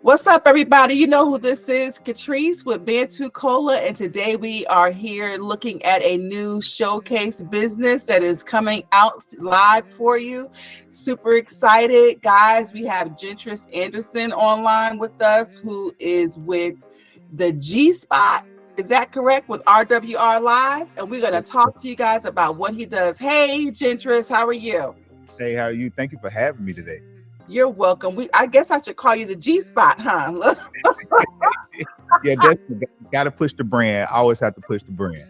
What's up, everybody? You know who this is, Catrice with Bantu Cola, and today we are here looking at a new showcase business that is coming out live for you. Super excited, guys. We have Gentres Anderson online with us, who is with the G Spot. Is that correct? With RWR Live, and we're going to talk to you guys about what he does. Hey, Gentres, how are you? Hey, how are you? Thank you for having me today. You're welcome. I guess I should call you the G Spot, huh? Yeah, definitely got to push the brand. I always have to push the brand.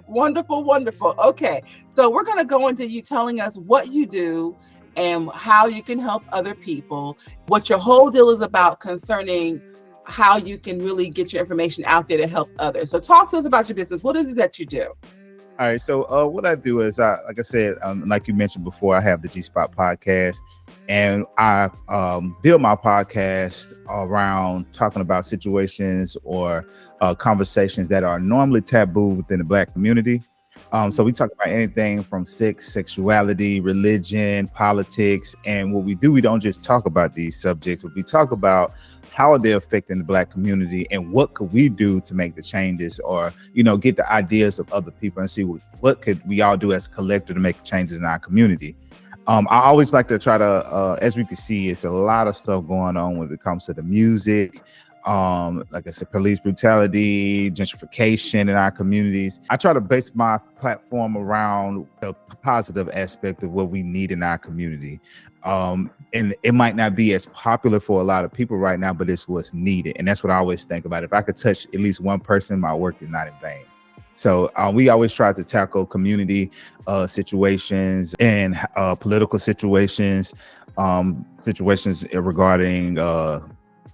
Wonderful, wonderful. Okay, so we're going to go into you telling us what you do and how you can help other people, what your whole deal is about concerning how you can really get your information out there to help others. So talk to us about your business. What is it that you do? All right, so what I do is, like I said, like you mentioned before, I have the G Spot podcast, and I build my podcast around talking about situations or conversations that are normally taboo within the Black community. So we talk about anything from sex, sexuality, religion, politics, and what we do, we don't just talk about these subjects, but we talk about how are they affecting the Black community and what could we do to make the changes, or, you know, get the ideas of other people and see what could we all do as a collective to make changes in our community. I always like to try to, as we can see, it's a lot of stuff going on when it comes to the music. Like I said, police brutality, gentrification in our communities. I try to base my platform around the positive aspect of what we need in our community. And it might not be as popular for a lot of people right now, but it's what's needed. And that's what I always think about. If I could touch at least one person, my work is not in vain. So we always try to tackle community situations and political situations, situations regarding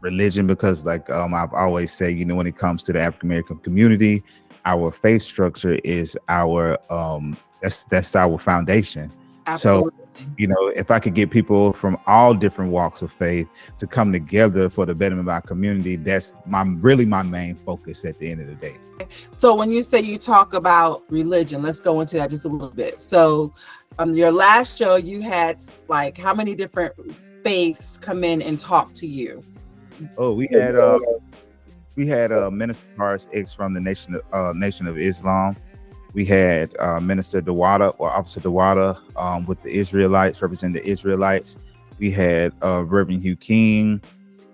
religion, because like I've always say, you know, when it comes to the African American community, our faith structure is our that's our foundation. Absolutely. So, you know, if I could get people from all different walks of faith to come together for the betterment of our community, that's really my main focus at the end of the day. So when you say you talk about religion, let's go into that just a little bit. So your last show, you had like how many different faiths come in and talk to you? Oh, we had Minister Horace X from the Nation of Islam. We had Minister Dawada, or Officer Dawada, with the Israelites, representing the Israelites. We had Reverend Hugh King,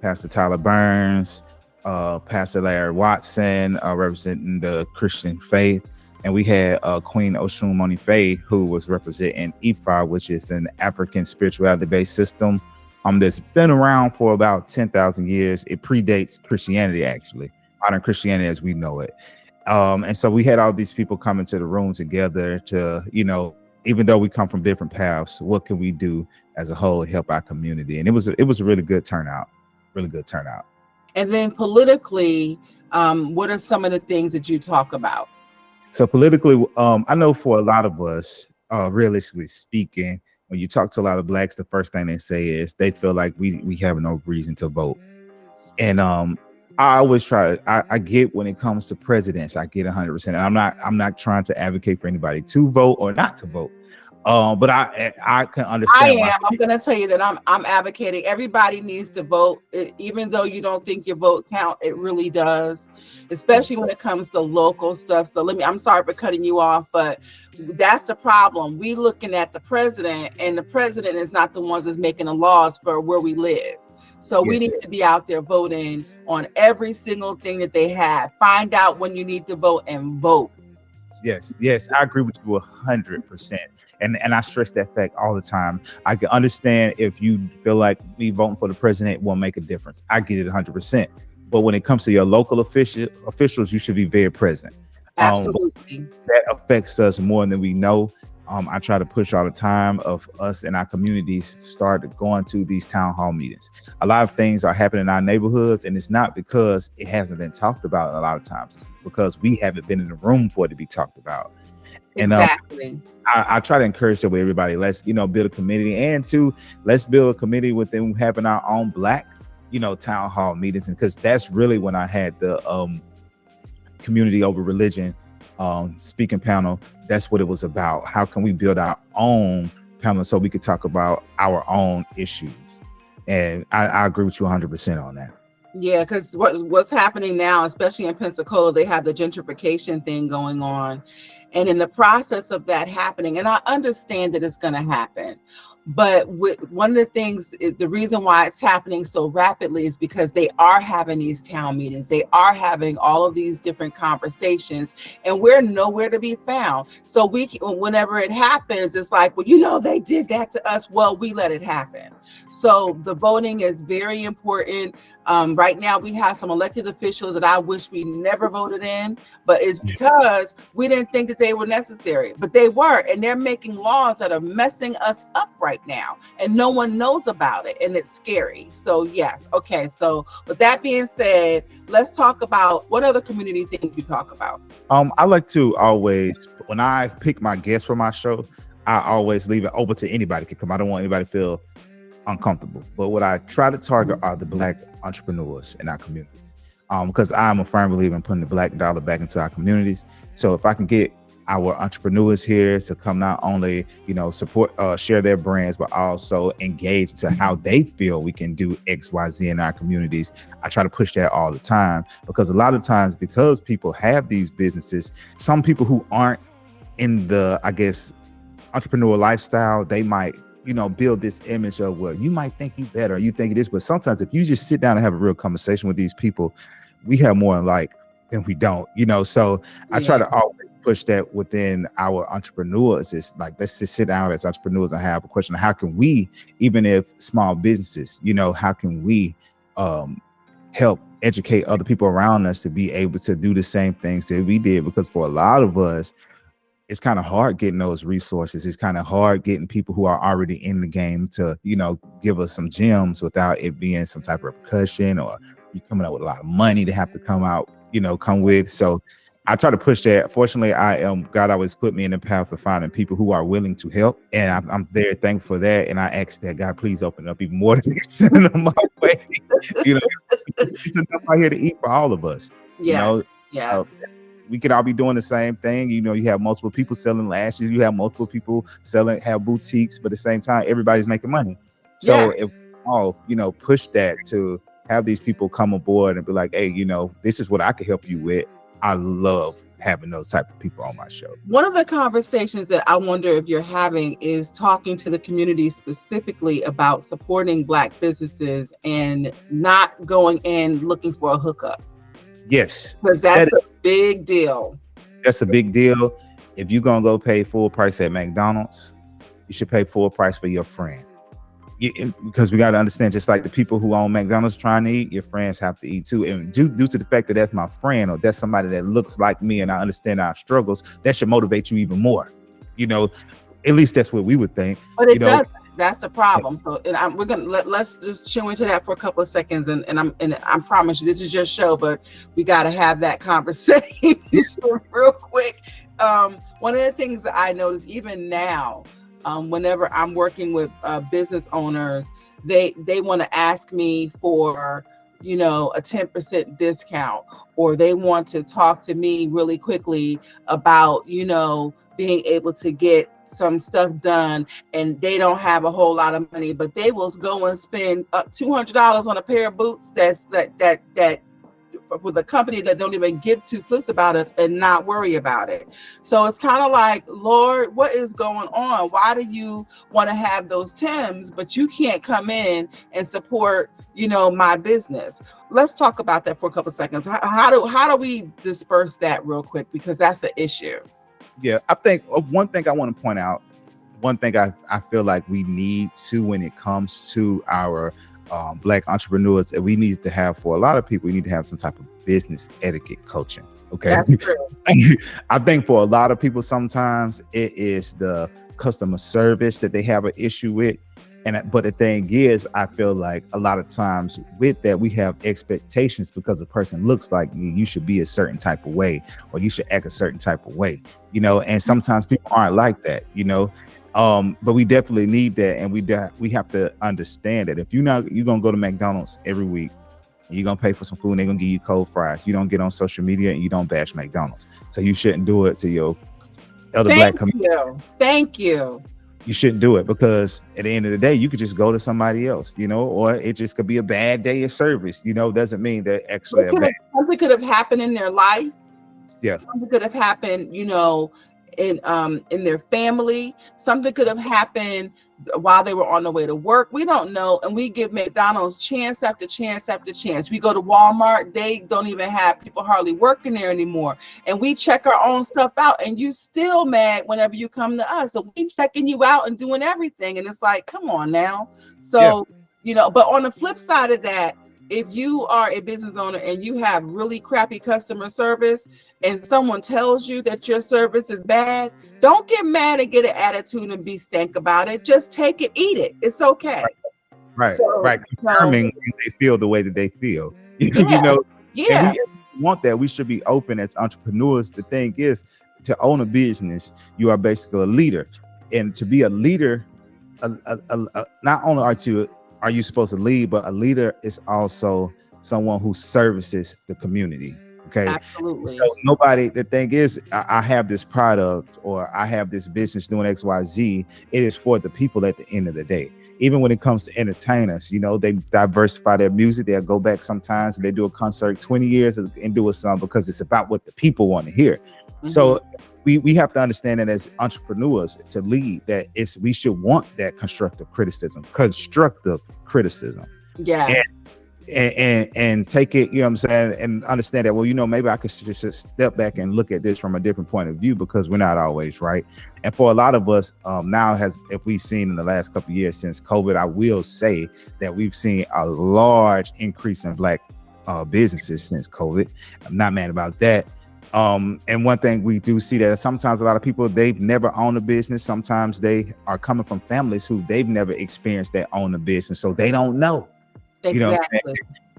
Pastor Tyler Burns, Pastor Larry Watson, representing the Christian faith. And we had Queen Oshun Monife, who was representing Ifa, which is an African spirituality-based system that's been around for about 10,000 years. It predates Christianity, actually, modern Christianity as we know it. And so we had all these people come into the room together to, you know, even though we come from different paths, what can we do as a whole to help our community? And it was a really good turnout, And then politically, what are some of the things that you talk about? So politically, I know for a lot of us, realistically speaking, when you talk to a lot of Blacks, the first thing they say is they feel like we have no reason to vote. And I always try. I get when it comes to presidents, I get 100%. And I'm not trying to advocate for anybody to vote or not to vote. But I can understand. I'm going to tell you that I'm advocating. Everybody needs to vote, even though you don't think your vote count. It really does, especially when it comes to local stuff. So I'm sorry for cutting you off, but that's the problem. We looking at the president, and the president is not the ones that's making the laws for where we live. So we need to be out there voting on every single thing that they have. Find out when you need to vote and vote. Yes, I agree with you 100%. And I stress that fact all the time. I can understand if you feel like me voting for the president won't make a difference. I get it 100%. But when it comes to your local officials, you should be very present. Absolutely. That affects us more than we know. I try to push all the time of us and our communities start going to these town hall meetings. A lot of things are happening in our neighborhoods, and it's not because it hasn't been talked about a lot of times. It's because we haven't been in the room for it to be talked about. And exactly. I try to encourage that with everybody. Let's, build a committee, and let's build a committee within having our own Black, town hall meetings. And because that's really when I had the community over religion speaking panel. That's what it was about. How can we build our own panel so we could talk about our own issues? And I agree with you 100% on that. Yeah, because what's happening now, especially in Pensacola, they have the gentrification thing going on. And in the process of that happening, and I understand that it's going to happen, but one of the things, the reason why it's happening so rapidly is because they are having these town meetings. They are having all of these different conversations, and we're nowhere to be found. So whenever it happens, it's like, well, they did that to us. Well, we let it happen. So the voting is very important. Right now, we have some elected officials that I wish we never voted in, but it's because we didn't think that they were necessary, but they were, and they're making laws that are messing us up right now, and no one knows about it, and it's scary. So yes, okay. So with that being said, let's talk about what other community things you talk about. I like to always, when I pick my guests for my show, I always leave it open to anybody can come. I don't want anybody to feel uncomfortable. But what I try to target are the Black entrepreneurs in our communities, because I'm a firm believer in putting the Black dollar back into our communities. So if I can get our entrepreneurs here to come not only support, share their brands, but also engage to how they feel we can do XYZ in our communities, I try to push that all the time, because a lot of times, because people have these businesses, some people who aren't in the, I guess, entrepreneur lifestyle, they might build this image of, well, you might think you better, you think it is, but sometimes if you just sit down and have a real conversation with these people, we have more alike than we don't, so I try to always push that within our entrepreneurs. It's like, let's just sit down as entrepreneurs and have a question of how can we, even if small businesses, how can we help educate other people around us to be able to do the same things that we did, because for a lot of us, it's kind of hard getting those resources. It's kind of hard getting people who are already in the game to, give us some gems without it being some type of repercussion, or you coming up with a lot of money to have to come with. So I try to push that. Fortunately, God always put me in the path of finding people who are willing to help. And I'm very thankful for that. And I ask that God, please open up even more to send them my way. It's enough out here to eat for all of us. Yeah. We could all be doing the same thing. You have multiple people selling lashes. You have multiple people have boutiques, but at the same time, everybody's making money. So if all, push that to have these people come aboard and be like, hey, this is what I can help you with. I love having those type of people on my show. One of the conversations that I wonder if you're having is talking to the community specifically about supporting Black businesses and not going in looking for a hookup. Yes. Because that's a big deal. That's a big deal. If you're going to go pay full price at McDonald's, you should pay full price for your friend. Because we got to understand, just like the people who own McDonald's trying to eat, your friends have to eat too. And due to the fact that that's my friend, or that's somebody that looks like me and I understand our struggles, that should motivate you even more. At least that's what we would think. But it doesn't. That's the problem. So we're gonna let's just chew into that for a couple of seconds, and I promise you this is your show, but we got to have that conversation real quick. One of the things that I notice even now, whenever I'm working with business owners, they want to ask me for a 10% discount, or they want to talk to me really quickly about being able to get some stuff done, and they don't have a whole lot of money, but they will go and spend $200 on a pair of boots that with a company that don't even give two flips about us and not worry about it. So it's kind of like, Lord, what is going on? Why do you want to have those Timbs, but you can't come in and support my business? Let's talk about that for a couple of seconds. How do we disperse that real quick, because that's an issue. Yeah, I think one thing I want to point out, one thing I feel like we need to, when it comes to our Black entrepreneurs, that we need to have, for a lot of people, we need to have some type of business etiquette coaching. Okay. That's true. I think for a lot of people, sometimes it is the customer service that they have an issue with. But the thing is, I feel like a lot of times with that, we have expectations because the person looks like me. You should be a certain type of way, or you should act a certain type of way, and sometimes people aren't like that, but we definitely need that. And we have to understand that if you're going to go to McDonald's every week, and you're going to pay for some food, and they're going to give you cold fries. You don't get on social media and you don't bash McDonald's. So you shouldn't do it to your other Black community. Thank you. you shouldn't do it, because at the end of the day, you could just go to somebody else, or it just could be a bad day of service. Doesn't mean that actually a bad. Something could have happened in their life. Yeah. Something could have happened, in their family. Something could have happened while they were on the way to work. We don't know. And we give McDonald's chance after chance after chance. We go to Walmart, they don't even have people hardly working there anymore. And we check our own stuff out, and you still mad whenever you come to us. So we checking you out and doing everything. And it's like, come on now. So, but on the flip side of that, if you are a business owner and you have really crappy customer service and someone tells you that your service is bad, don't get mad and get an attitude and be stank about it. Just take it, eat it. It's okay. Right. Confirming when they feel the way that they feel. And we want that. We should be open as entrepreneurs. The thing is, to own a business, you are basically a leader. And to be a leader, not only are you supposed to lead, but a leader is also someone who services the community. Okay. Absolutely. So the thing is, I have this product or I have this business doing XYZ. It is for the people at the end of the day. Even when it comes to entertainers, they diversify their music. They'll go back sometimes and they do a concert 20 years and do a song because it's about what the people want to hear. Mm-hmm. So we have to understand that as entrepreneurs to lead, that we should want that constructive criticism. Yes. And take it, what I'm saying, and understand that, well, maybe I could just step back and look at this from a different point of view, because we're not always right. And for a lot of us now, if we've seen in the last couple of years since COVID, I will say that we've seen a large increase in Black businesses since COVID. I'm not mad about that. And one thing we do see that sometimes a lot of people, they've never owned a business. Sometimes they are coming from families who they've never experienced that own a business, so they don't know. Exactly.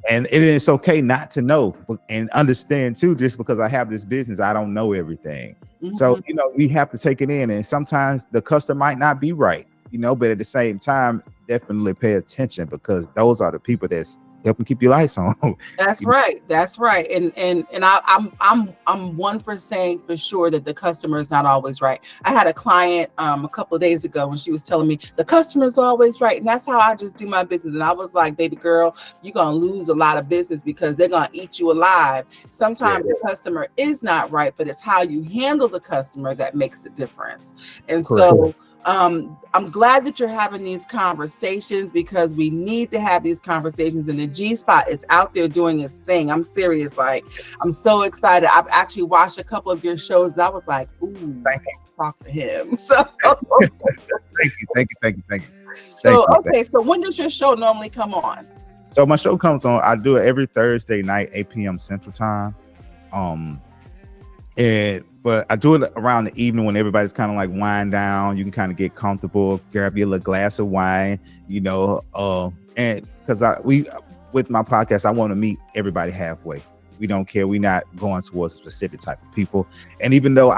And it is okay not to know and understand too. Just because I have this business, I don't know everything. Mm-hmm. So we have to take it in, and sometimes the customer might not be right, but at the same time, definitely pay attention, because those are the people that's helping keep your lights on. That's right. That's right. And I'm 1% for sure that the customer is not always right. I had a client a couple of days ago when she was telling me the customer is always right, and that's how I just do my business. And I was like, baby girl, you're gonna lose a lot of business because they're gonna eat you alive. Sometimes the customer is not right, but it's how you handle the customer that makes a difference. And so I'm glad that you're having these conversations, because we need to have these conversations, and the G-Spot is out there doing its thing. I'm serious. Like, I'm so excited. I've actually watched a couple of your shows and I was like, ooh, I can talk to him. So Thank you. So, okay. So when does your show normally come on? So my show comes on, I do it every Thursday night, 8 p.m. Central Time. But I do it around the evening when everybody's kind of like wind down. You can kind of get comfortable, grab your little glass of wine, and because with my podcast, I want to meet everybody halfway. We don't care. We're not going towards a specific type of people. And even though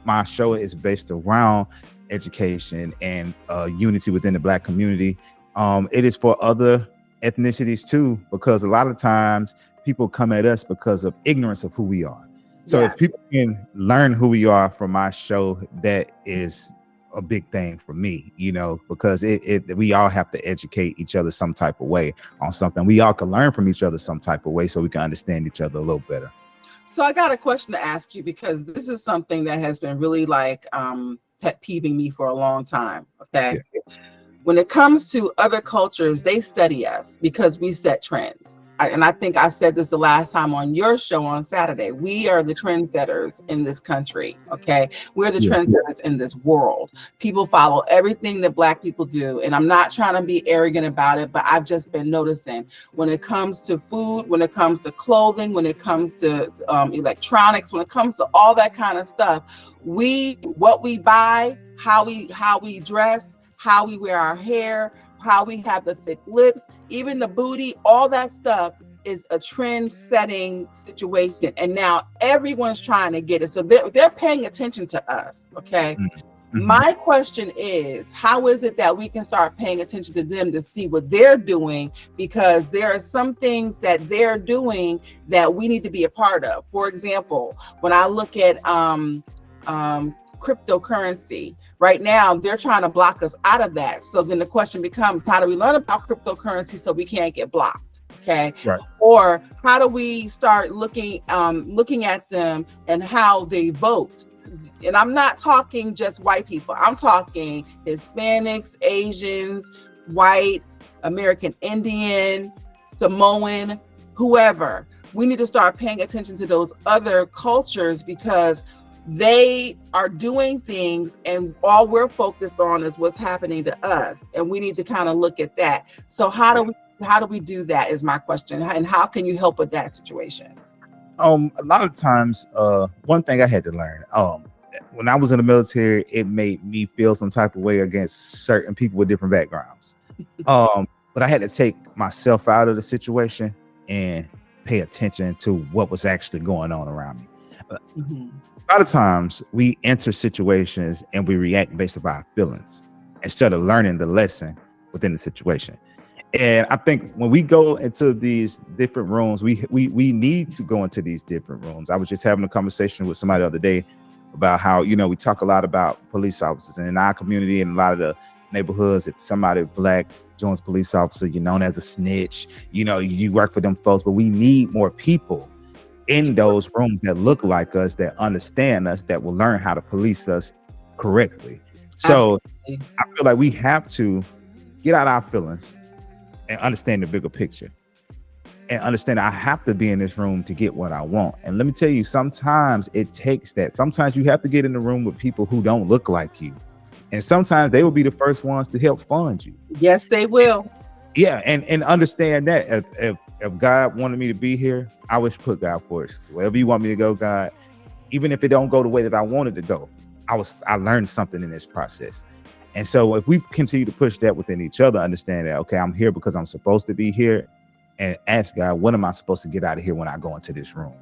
my show is based around education and unity within the Black community, it is for other ethnicities too, because a lot of times people come at us because of ignorance of who we are. So if people can learn who we are from my show, that is a big thing for me, because we all have to educate each other some type of way on something. We all can learn from each other some type of way so we can understand each other a little better. So I got a question to ask you, because this is something that has been really like pet peeving me for a long time. Okay. Yeah. When it comes to other cultures, they study us because we set trends. And I think I said this the last time on your show on Saturday. We are the trendsetters in this country. Okay. We're the trendsetters in this world. People follow everything that Black people do. And I'm not trying to be arrogant about it, but I've just been noticing when it comes to food, when it comes to clothing, when it comes to electronics, when it comes to all that kind of stuff, what we buy, how we dress, how we wear our hair, how we have the thick lips, even the booty, all that stuff is a trend setting situation. And now everyone's trying to get it. So they're paying attention to us. Okay. Mm-hmm. My question is, how is it that we can start paying attention to them to see what they're doing? Because there are some things that they're doing that we need to be a part of. For example, when I look at cryptocurrency. Right now, they're trying to block us out of that. So then the question becomes, how do we learn about cryptocurrency so we can't get blocked? Okay. Right. Or how do we start looking at them and how they vote? And I'm not talking just white people. I'm talking Hispanics, Asians, white, American Indian, Samoan, whoever. We need to start paying attention to those other cultures because they are doing things and all we're focused on is what's happening to us. And we need to kind of look at that. So how do we do that is my question. And how can you help with that situation? A lot of times, one thing I had to learn, when I was in the military, it made me feel some type of way against certain people with different backgrounds. But I had to take myself out of the situation and pay attention to what was actually going on around me. A lot of times we enter situations and we react based on our feelings instead of learning the lesson within the situation. And I think when we go into these different rooms, we need to go into these different rooms. I was just having a conversation with somebody the other day about how, we talk a lot about police officers, and in our community and a lot of the neighborhoods, if somebody black joins police officer, you're known as a snitch, you work for them folks, but we need more people in those rooms that look like us, that understand us, that will learn how to police us correctly. So absolutely. I feel like we have to get out our feelings and understand the bigger picture and understand I have to be in this room to get what I want. And let me tell you, sometimes it takes that. Sometimes you have to get in the room with people who don't look like you. And sometimes they will be the first ones to help fund you. Yes, they will. Yeah. And understand that if God wanted me to be here, I always put God first. Wherever you want me to go, God, even if it don't go the way that I wanted to go, I learned something in this process. And so if we continue to push that within each other, understand that, okay, I'm here because I'm supposed to be here, and ask God, what am I supposed to get out of here when I go into this room?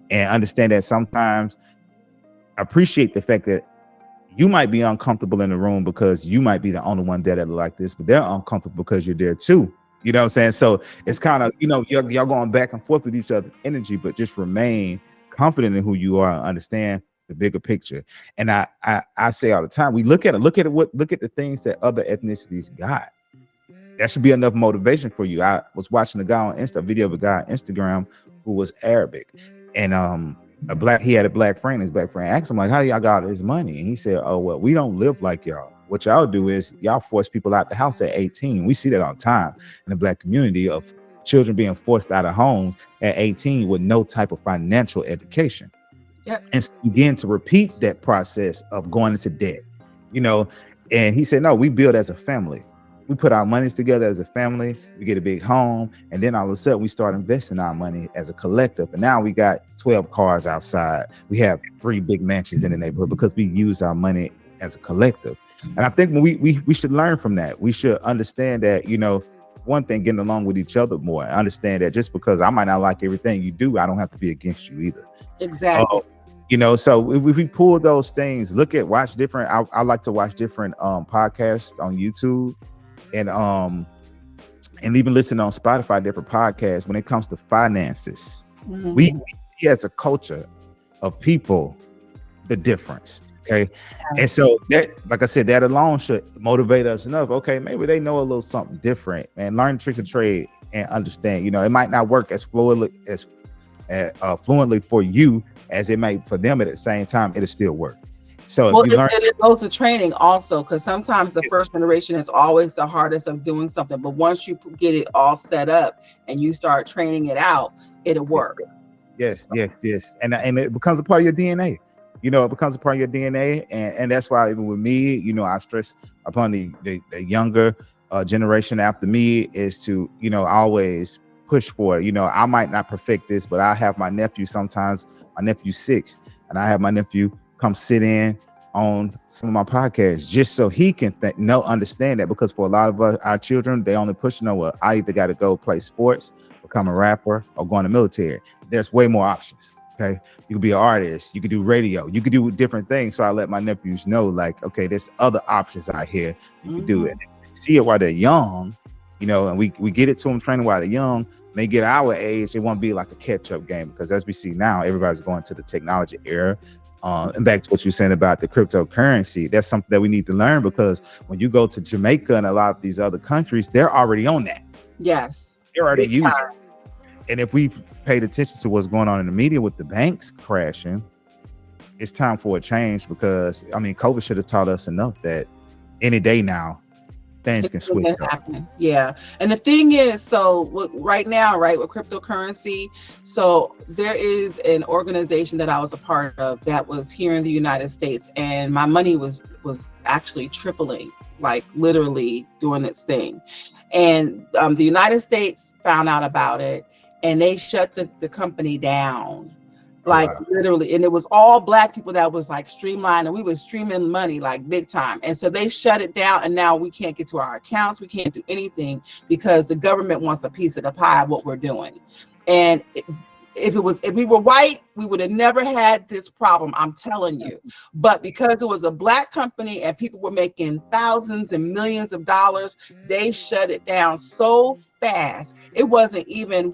And understand that sometimes appreciate the fact that you might be uncomfortable in the room because you might be the only one there that like this, but they're uncomfortable because you're there too. You know what I'm saying? So it's kind of, y'all going back and forth with each other's energy, but just remain confident in who you are and understand the bigger picture. And I say all the time, we look at the things that other ethnicities got. That should be enough motivation for you. I was watching a guy on video of a guy on Instagram who was Arabic, and he had a black friend. His black friend asked him, like, how do y'all got all this money? And he said, oh, well, we don't live like y'all. What y'all do is y'all force people out the house at 18. We see that all the time in the black community of children being forced out of homes at 18 with no type of financial education. Yep. And so begin to repeat that process of going into debt, and he said, no, we build as a family. We put our monies together as a family, we get a big home, and then all of a sudden we start investing our money as a collective. And now we got 12 cars outside. We have 3 big mansions in the neighborhood because we use our money as a collective. And I think when we should learn from that. We should understand that, one thing, getting along with each other more. Understand that just because I might not like everything you do, I don't have to be against you either. Exactly. So if we pull those things, watch different. I like to watch different podcasts on YouTube. And even listen on Spotify, different podcasts. When it comes to finances, we see as a culture of people the difference. Okay, and so that, like I said, that alone should motivate us enough. Okay, maybe they know a little something different, and learn tricks of trade and understand. It might not work as fluently for you as it might for them. At the same time, it'll still work. So it goes to training also, because sometimes the first generation is always the hardest of doing something. But once you get it all set up and you start training it out, it'll work. Yes. And it becomes a part of your DNA. It becomes a part of your DNA. And that's why even with me, I stress upon the younger generation after me is to, always push for it. I might not perfect this, but I have my nephew sometimes, my nephew's 6, and I have my nephew come sit in on some of my podcasts just so he can understand that, because for a lot of our children, they only push I either got to go play sports, become a rapper, or go in the military. There's way more options. Okay, you can be an artist, you can do radio, you can do different things. So I let my nephews know, like, okay, there's other options out here. You can do it. See it while they're young, and we get it to them, training while they're young. When they get our age, it won't be like a catch-up game, because as we see now, everybody's going to the technology era. And back to what you were saying about the cryptocurrency, that's something that we need to learn, because when you go to Jamaica and a lot of these other countries, they're already on that. Yes. They're already Big using time. it. And if we've paid attention to what's going on in the media with the banks crashing, it's time for a change, because I mean, COVID should have taught us enough that any day now things can switch up. Yeah. And the thing is, so right now, right, with cryptocurrency, so there is an organization that I was a part of that was here in the United States, and my money was actually tripling, like literally doing its thing. And the United States found out about it, and they shut the company down. Like Wow. literally, and it was all Black people that was like streamlined, and we were streaming money like big time. And so they shut it down, and now we can't get to our accounts, we can't do anything, because the government wants a piece of the pie of what we're doing. And if we were white, we would have never had this problem, I'm telling you. But because it was a Black company and people were making thousands and millions of dollars, they shut it down so fast. It wasn't even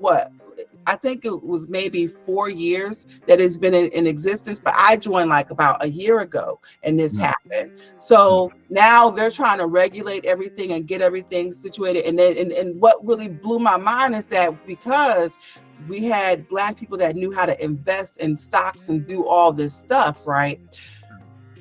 I think it was maybe 4 years that it's been in existence, but I joined like about a year ago and this happened. So now they're trying to regulate everything and get everything situated. And then, and what really blew my mind is that because we had Black people that knew how to invest in stocks and do all this stuff, right?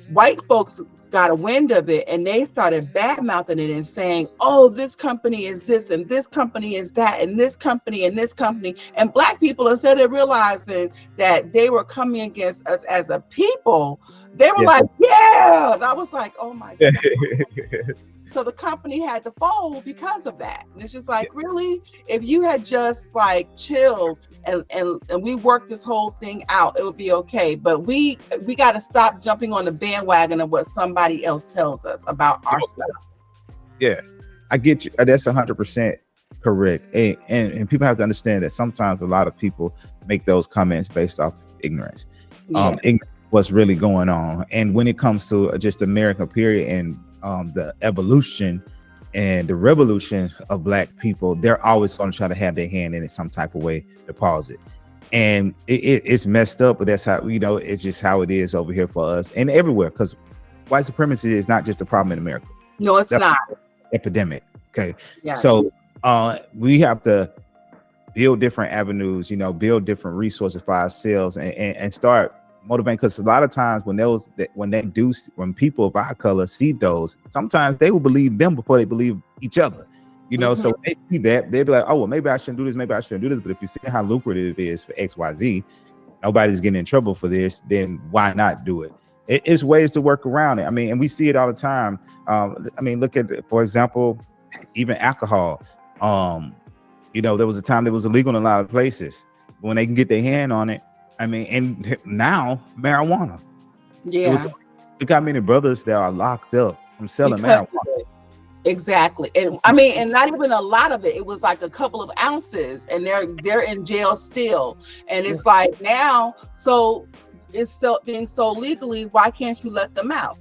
White folks got a wind of it, and they started bad mouthing it and saying, oh, this company is this, and this company is that, and this company, and this company. And Black people, instead of realizing that they were coming against us as a people, they were like, yeah. And I was like, oh my God. So the company had to fold because of that. And it's just like, really, if you had just like chilled and we worked this whole thing out, it would be okay. But we got to stop jumping on the bandwagon of what somebody else tells us about our stuff. Yeah, I get you. That's 100% correct. And people have to understand that sometimes a lot of people make those comments based off ignorance. Ignorance what's really going on. And when it comes to just America period and the evolution and the revolution of Black people, they're always going to try to have their hand in it some type of way to pause it. And it's messed up, but that's how, it's just how it is over here for us and everywhere, because white supremacy is not just a problem in America. No, it's not. Epidemic. Okay. Yes. So we have to build different avenues, build different resources for ourselves and start motivating, because a lot of times when people of our color see those, sometimes they will believe them before they believe each other. So when they see that, they'll be like, oh, well, maybe I shouldn't do this, maybe I shouldn't do this. But if you see how lucrative it is for XYZ, nobody's getting in trouble for this, then why not do it? It's ways to work around it. I mean, and we see it all the time. Look at, for example, even alcohol. There was a time that was illegal in a lot of places. When they can get their hand on it, and now marijuana. Yeah. Look how many brothers that are locked up from selling marijuana. Exactly. And and not even a lot of it. It was like a couple of ounces, and they're in jail still. And it's like now, so it's being sold legally. Why can't you let them out?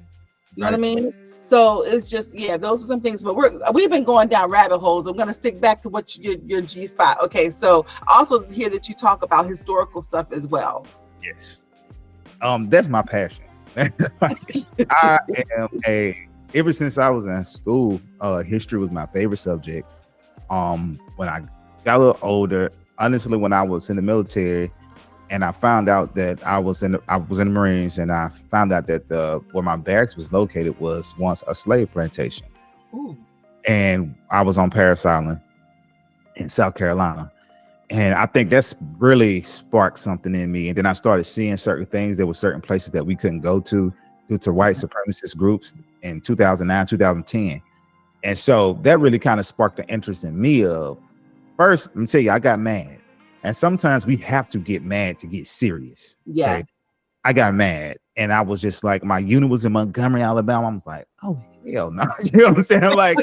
You know what I mean? So it's just, those are some things, but we've been going down rabbit holes. I'm going to stick back to what your G spot. Okay. So also hear that you talk about historical stuff as well. Yes. That's my passion. I am ever since I was in school, history was my favorite subject. When I got a little older, honestly, when I was in the military, and I found out that I was in the Marines, and I found out that where my barracks was located was once a slave plantation. Ooh. And I was on Parris Island in South Carolina. And I think that's really sparked something in me. And then I started seeing certain things. There were certain places that we couldn't go to due to white supremacist groups in 2009, 2010. And so that really kind of sparked the interest in me of, first, let me tell you, I got mad. And sometimes we have to get mad to get serious. Yeah. Okay? I got mad, and I was just like, my unit was in Montgomery, Alabama. I was like, oh, hell no. You know what I'm saying? Like,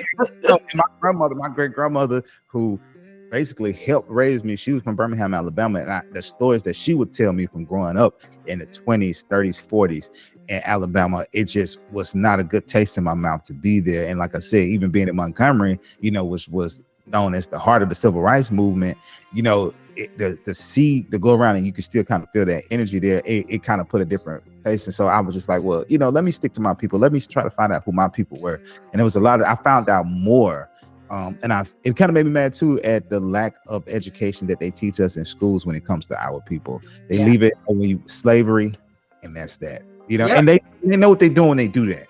my great grandmother, who basically helped raise me, she was from Birmingham, Alabama. And the stories that she would tell me from growing up in the 20s, 30s, 40s in Alabama, it just was not a good taste in my mouth to be there. And like I said, even being in Montgomery, which was known as the heart of the civil rights movement, to go around and you can still kind of feel that energy there. It kind of put a different representation. So I was just like, well, let me stick to my people. Let me try to find out who my people were. And it was I found out more. It kind of made me mad too at the lack of education that they teach us in schools when it comes to our people. They leave it only slavery, and that's that. And they know what they do when they do that.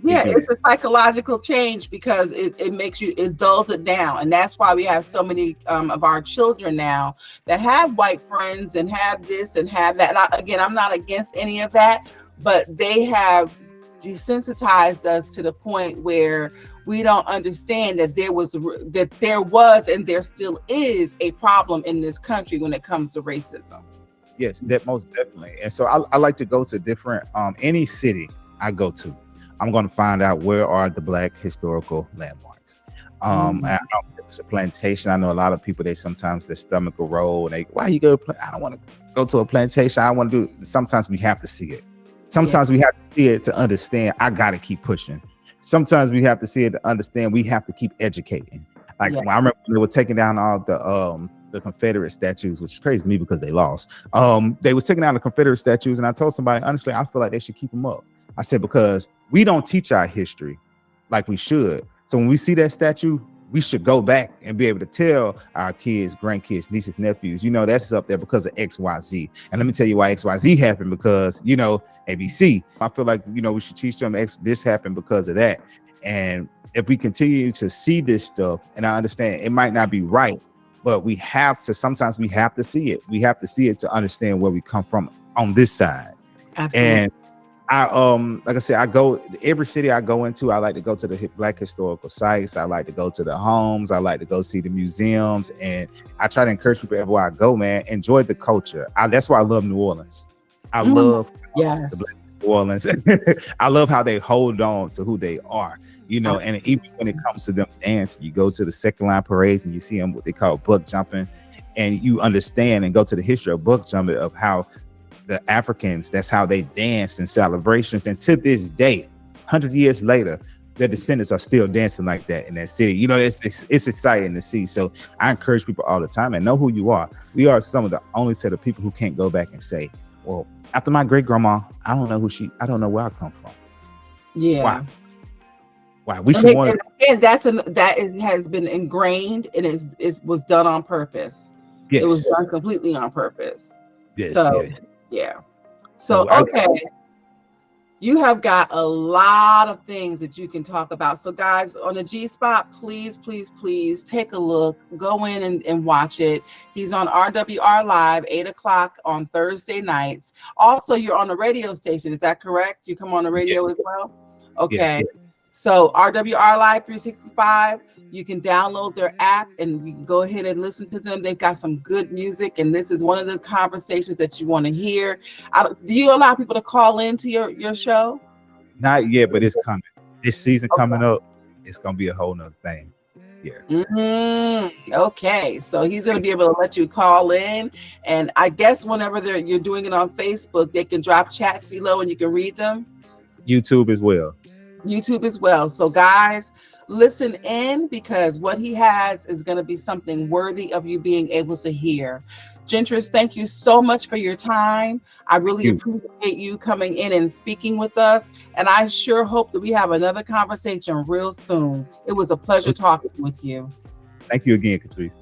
It's a psychological change because it makes you, it dulls it down. And that's why we have so many of our children now that have white friends and have this and have that. And I'm not against any of that, but they have desensitized us to the point where we don't understand that there was and there still is a problem in this country when it comes to racism. Yes, that most definitely. And so I like to go to different any city I go to, I'm going to find out where are the Black historical landmarks. And I know it's a plantation. I know a lot of people, sometimes their stomach will roll and why you go? I don't want to go to a plantation. I want to do. Sometimes we have to see it. Sometimes we have to see it to understand. I got to keep pushing. Sometimes we have to see it to understand. We have to keep educating. Like when I remember when they were taking down all the Confederate statues, which is crazy to me because they lost. They was taking down the Confederate statues, and I told somebody, honestly, I feel like they should keep them up. I said, because we don't teach our history like we should. So when we see that statue, we should go back and be able to tell our kids, grandkids, nieces, nephews, that's up there because of XYZ. And let me tell you why XYZ happened, because, ABC. I feel like, we should teach them this happened because of that. And if we continue to see this stuff, and I understand it might not be right, but sometimes we have to see it. We have to see it to understand where we come from on this side. Absolutely. And like I said, I go every city I go into. I like to go to the Black historical sites. I like to go to the homes. I like to go see the museums, and I try to encourage people everywhere I go. Man, enjoy the culture. That's why I love New Orleans. I love the Black New Orleans. I love how they hold on to who they are. And even when it comes to them dancing, you go to the second line parades and you see them what they call buck jumping, and you understand and go to the history of buck jumping, of how the Africans, that's how they danced in celebrations. And to this day, 100 years later, their descendants are still dancing like that in that city. It's exciting to see. So I encourage people all the time, and know who you are. We are some of the only set of people who can't go back and say, well, after my great grandma, I don't know where I come from. Yeah. Why? We should want to. And that has been ingrained, and it was done on purpose. Yes. It was done completely on purpose. Yes. So, yeah. So, okay. You have got a lot of things that you can talk about. So guys, on the G Spot, please take a look, go in and watch it. He's on RWR Live, 8:00 on Thursday nights. Also, you're on a radio station. Is that correct? You come on the radio as well? Okay. Yes. So RWR Live 365, you can download their app and you can go ahead and listen to them. They've got some good music, and this is one of the conversations that you want to hear. Do you allow people to call into your show? Not yet, but it's coming. This season coming up, it's going to be a whole nother thing. Yeah. Okay. So he's going to be able to let you call in. And I guess whenever you're doing it on Facebook, they can drop chats below and you can read them. YouTube as well. So guys, listen in, because what he has is going to be something worthy of you being able to hear. Gentres, thank you so much for your time. I really appreciate you coming in and speaking with us. And I sure hope that we have another conversation real soon. It was a pleasure talking with you. Thank you again, Catrice.